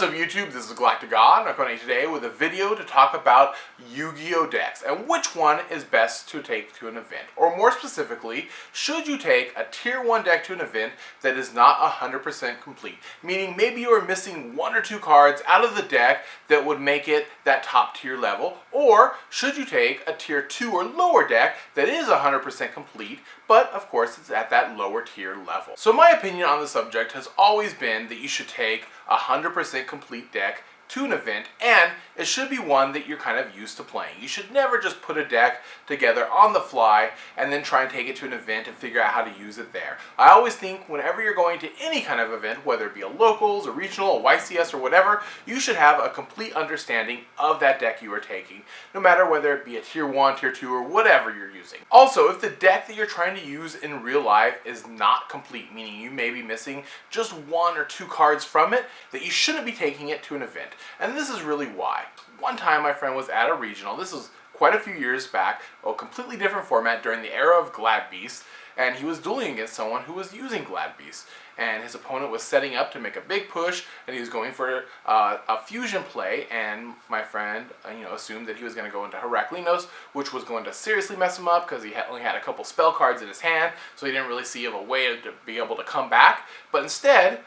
up, YouTube? This is GalacticGod. I'm coming today with a video to talk about Yu-Gi-Oh decks and which one is best to take to an event. Or more specifically, should you take a Tier 1 deck to an event that is not 100% complete? Meaning maybe you are missing one or two cards out of the deck that would make it that top tier level. Or should you take a Tier 2 or lower deck that is 100% complete, but of course it's at that lower tier level? So my opinion on the subject has always been that you should take a 100% complete deck to an event, and it should be one that you're kind of used to playing. You should never just put a deck together on the fly and then try and take it to an event and figure out how to use it there. I always think whenever you're going to any kind of event, whether it be a locals, a regional, a YCS, or whatever, you should have a complete understanding of that deck you are taking, no matter whether it be a Tier 1, Tier 2, or whatever you're using. Also, if the deck that you're trying to use in real life is not complete, meaning you may be missing just one or two cards from it, that you shouldn't be taking it to an event. And this is really why. One time my friend was at a regional, this was quite a few years back, a completely different format during the era of Glad Beast, and he was dueling against someone who was using Glad Beast. And his opponent was setting up to make a big push, and he was going for a fusion play, and my friend assumed that he was going to go into Heraklinos, which was going to seriously mess him up because he only had a couple spell cards in his hand, so he didn't really see a way to be able to come back. But instead,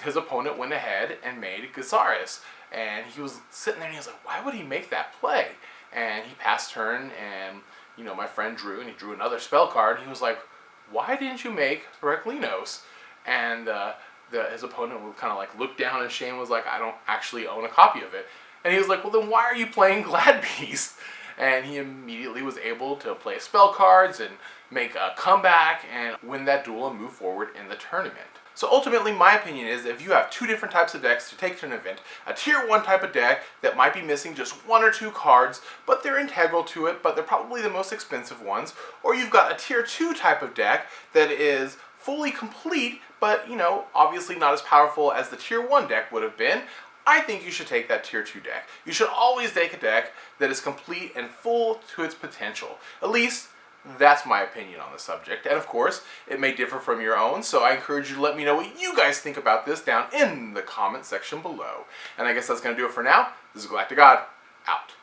his opponent went ahead and made Gazaris. And he was sitting there and he was like, why would he make that play? And he passed turn, and my friend drew, and he drew another spell card, and he was like, why didn't you make Heraklinos? And his opponent would kind of like look down, and Shane was like, I don't actually own a copy of it. And he was like, well, then why are you playing Glad Beast? And he immediately was able to play spell cards and make a comeback and win that duel and move forward in the tournament. So ultimately, my opinion is if you have two different types of decks to take to an event, a Tier 1 type of deck that might be missing just one or two cards, but they're integral to it, but they're probably the most expensive ones, or you've got a Tier 2 type of deck that is fully complete, but obviously not as powerful as the Tier 1 deck would have been, I think you should take that Tier 2 deck. You should always take a deck that is complete and full to its potential. At least, that's my opinion on the subject, and of course, it may differ from your own, so I encourage you to let me know what you guys think about this down in the comment section below. And I guess that's going to do it for now. This is GalacticGod, out.